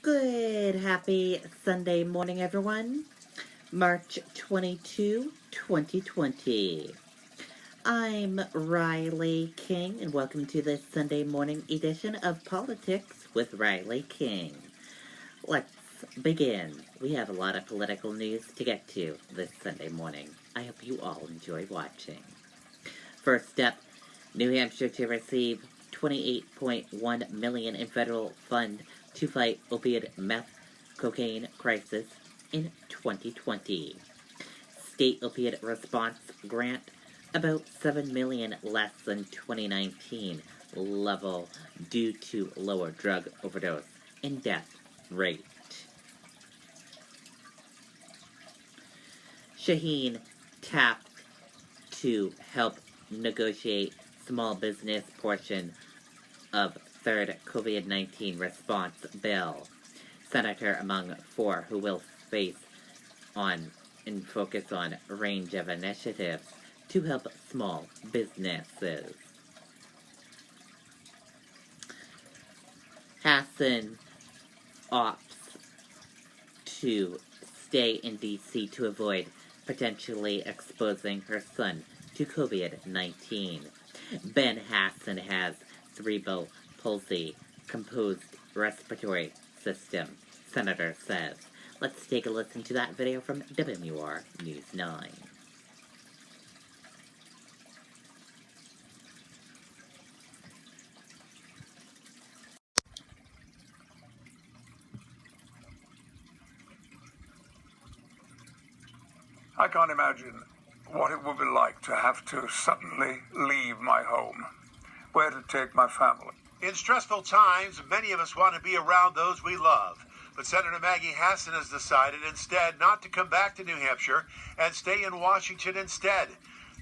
Good, happy Sunday morning, everyone. March 22, 2020. I'm Riley King, and welcome to this Sunday morning edition of Politics with Riley King. Let's begin. We have a lot of political news to get to this Sunday morning. I hope you all enjoy watching. First up, New Hampshire to receive $28.1 million in federal fund to fight opiate meth cocaine crisis in 2020. State opiate response grant about $7 million less than 2019 level due to lower drug overdose and death rate. Shaheen tapped to help negotiate small business portion of third COVID-19 response bill. Senator among four who will face on and focus on a range of initiatives to help small businesses. Hassan opts to stay in D.C. to avoid potentially exposing her son to COVID-19. Ben Hassan has cerebral palsy, composed respiratory system, Senator says. Let's take a listen to that video from WMUR News 9. I can't imagine what it would be like to have to suddenly leave my home. Where to take my family? In stressful times, many of us want to be around those we love. But Senator Maggie Hassan has decided instead not to come back to New Hampshire and stay in Washington instead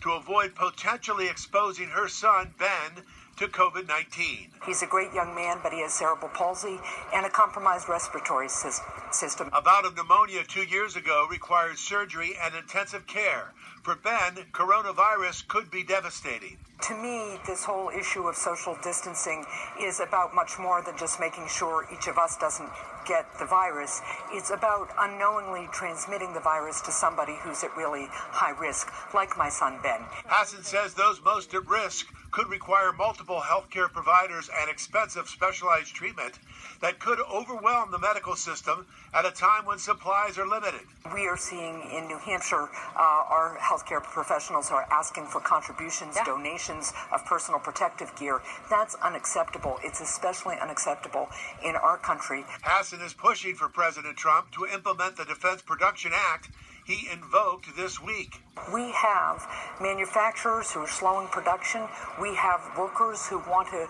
to avoid potentially exposing her son, Ben, to COVID-19. He's a great young man, but he has cerebral palsy and a compromised respiratory system. A bout of pneumonia 2 years ago required surgery and intensive care. For Ben, coronavirus could be devastating. To me, this whole issue of social distancing is about much more than just making sure each of us doesn't get the virus. It's about unknowingly transmitting the virus to somebody who's at really high risk, like my son Ben. Hassan says those most at risk could require multiple healthcare providers and expensive specialized treatment that could overwhelm the medical system at a time when supplies are limited. We are seeing in New Hampshire, our healthcare professionals are asking for contributions, donations of personal protective gear. That's unacceptable. It's especially unacceptable in our country. Hassan is pushing for President Trump to implement the Defense Production Act he invoked this week. We have manufacturers who are slowing production. We have workers who want to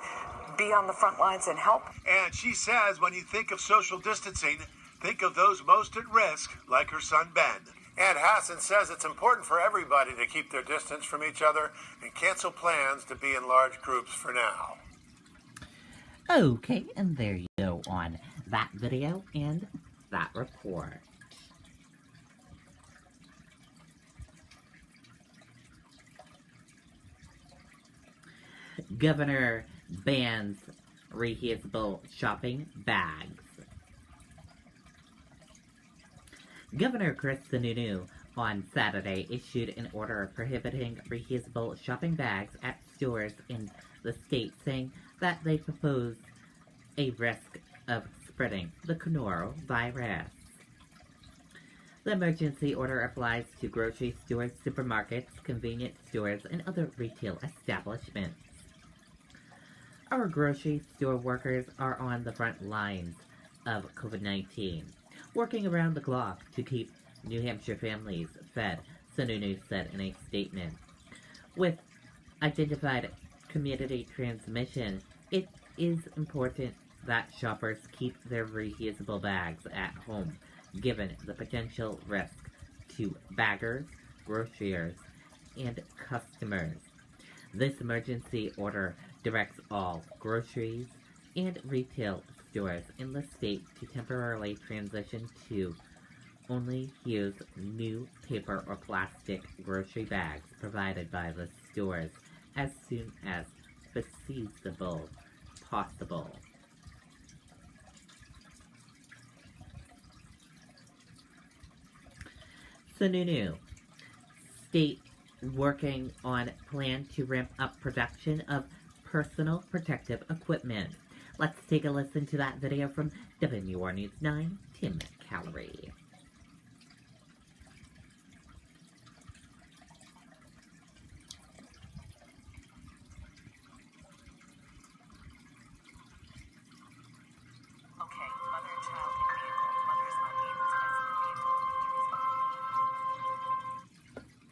be on the front lines and help. And she says when you think of social distancing, think of those most at risk, like her son Ben. And Hassan says it's important for everybody to keep their distance from each other and cancel plans to be in large groups for now. Okay, and there you go on that video and that report. Governor bans reusable shopping bags. Governor Chris Sununu on Saturday issued an order prohibiting reusable shopping bags at stores in the state, saying that they pose a risk of spreading the coronavirus. The emergency order applies to grocery stores, supermarkets, convenience stores, and other retail establishments. Our grocery store workers are on the front lines of COVID-19, working around the clock to keep New Hampshire families fed, Sununu said in a statement. With identified community transmission, it is important that shoppers keep their reusable bags at home, given the potential risk to baggers, grocers, and customers. This emergency order directs all groceries and retail stores in the state to temporarily transition to only use new paper or plastic grocery bags provided by the stores as soon as feasible possible. Sununu. State working on plan to ramp up production of personal protective equipment. Let's take a listen to that video from WR News 9, Tim Calorie.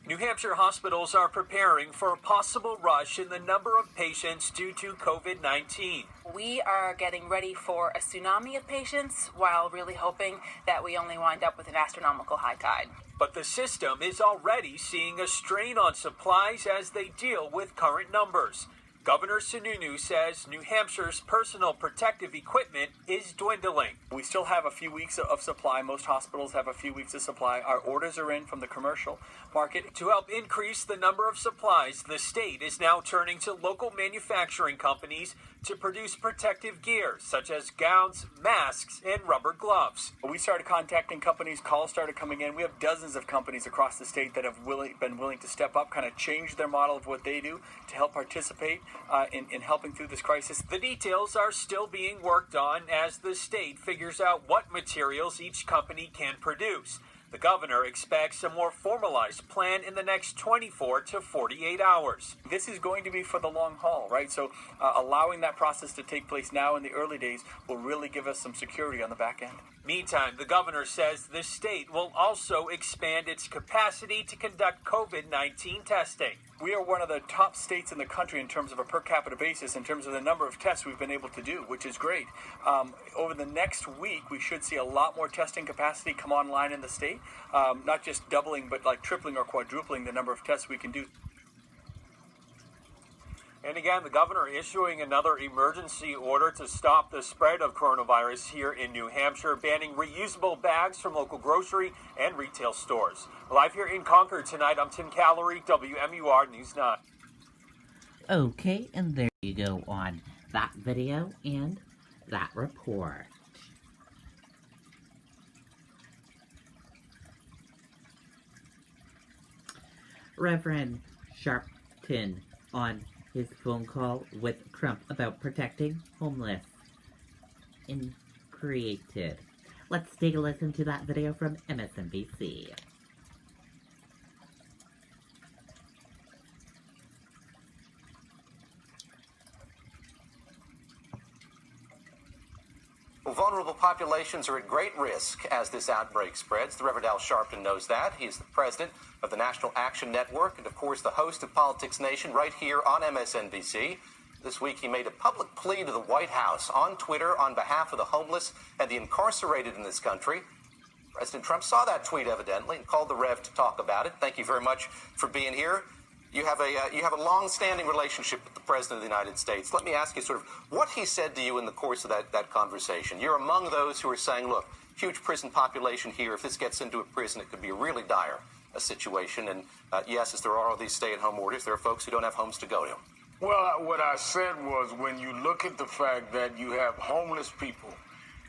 New Hampshire hospitals are preparing for a possible rush in the number of patients due to COVID-19. We are getting ready for a tsunami of patients while really hoping that we only wind up with an astronomical high tide. But the system is already seeing a strain on supplies as they deal with current numbers. Governor Sununu says New Hampshire's personal protective equipment is dwindling. We still have a few weeks of supply. Most hospitals have a few weeks of supply. Our orders are in from the commercial market. To help increase the number of supplies, the state is now turning to local manufacturing companies to produce protective gear, such as gowns, masks, and rubber gloves. We started contacting companies, calls started coming in. We have dozens of companies across the state that have been willing to step up, kind of change their model of what they do to help participate in helping through this crisis. The details are still being worked on as the state figures out what materials each company can produce. The governor expects a more formalized plan in the next 24 to 48 hours. This is going to be for the long haul, right? So allowing that process to take place now in the early days will really give us some security on the back end. Meantime, the governor says the state will also expand its capacity to conduct COVID-19 testing. We are one of the top states in the country in terms of a per capita basis, in terms of the number of tests we've been able to do, which is great. Over the next week, we should see a lot more testing capacity come online in the state, not just doubling, but like tripling or quadrupling the number of tests we can do. And again, the governor issuing another emergency order to stop the spread of coronavirus here in New Hampshire, banning reusable bags from local grocery and retail stores. Live here in Concord tonight, I'm Tim Calorie, WMUR News 9. Okay, and there you go on that video and that report. Reverend Sharpton on his phone call with Trump about protecting homeless in created. Let's take a listen to that video from MSNBC. Vulnerable populations are at great risk as this outbreak spreads. The Reverend Al Sharpton knows that. He is the president of the National Action Network and, of course, the host of Politics Nation right here on MSNBC. This week, he made a public plea to the White House on Twitter on behalf of the homeless and the incarcerated in this country. President Trump saw that tweet, evidently, and called the Rev to talk about it. Thank you very much for being here. You have a long-standing relationship with the President of the United States. Let me ask you sort of what he said to you in the course of that conversation. You're among those who are saying, look, huge prison population here. If this gets into a prison, it could be a really dire situation. And yes, as there are all these stay-at-home orders, there are folks who don't have homes to go to. Well, what I said was when you look at the fact that you have homeless people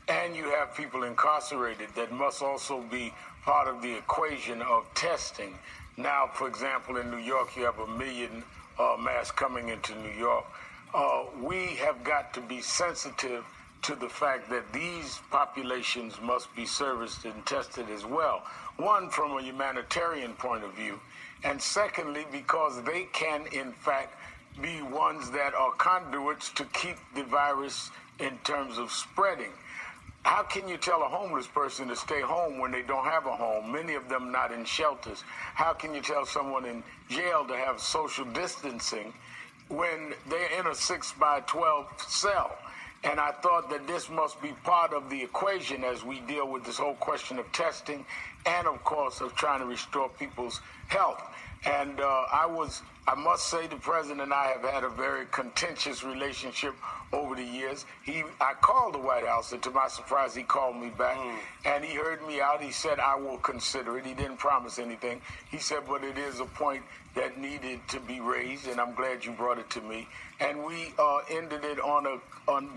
and you have people incarcerated, that must also be part of the equation of testing. Now, for example, in New York, you have 1 million masks coming into New York. We have got to be sensitive to the fact that these populations must be serviced and tested as well. One, from a humanitarian point of view, and secondly, because they can, in fact, be ones that are conduits to keep the virus in terms of spreading. How can you tell a homeless person to stay home when they don't have a home, many of them not in shelters? How can you tell someone in jail to have social distancing when they're in a 6x12 cell? And I thought that this must be part of the equation as we deal with this whole question of testing and, of course, of trying to restore people's health. And I must say the president and I have had a very contentious relationship over the years. I called the White House, and to my surprise, he called me back, and he heard me out. He said, I will consider it. He didn't promise anything. He said, but it is a point that needed to be raised, and I'm glad you brought it to me. And we ended it on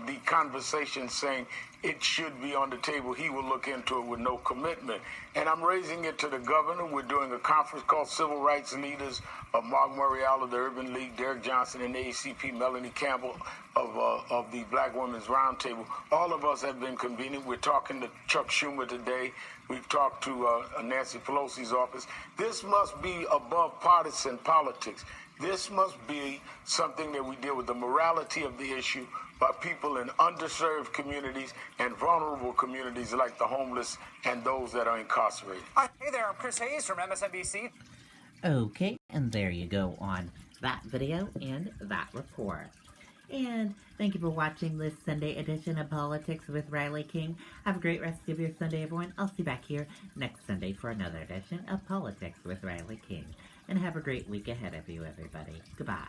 the conversation saying, it should be on the table. He will look into it with no commitment. And I'm raising it to the governor. We're doing a conference called Civil Rights Leaders of Mark Morial of the Urban League, Derek Johnson and the ACP, Melanie Campbell of the Black Women's Roundtable. All of us have been convening. We're talking to Chuck Schumer today. We've talked to Nancy Pelosi's office. This must be above partisan politics. This must be something that we deal with the morality of the issue by people in underserved communities and vulnerable communities like the homeless and those that are incarcerated. Hi, hey there, I'm Chris Hayes from MSNBC. Okay, and there you go on that video and that report. And thank you for watching this Sunday edition of Politics with Riley King. Have a great rest of your Sunday, everyone. I'll see you back here next Sunday for another edition of Politics with Riley King. And have a great week ahead of you, everybody. Goodbye.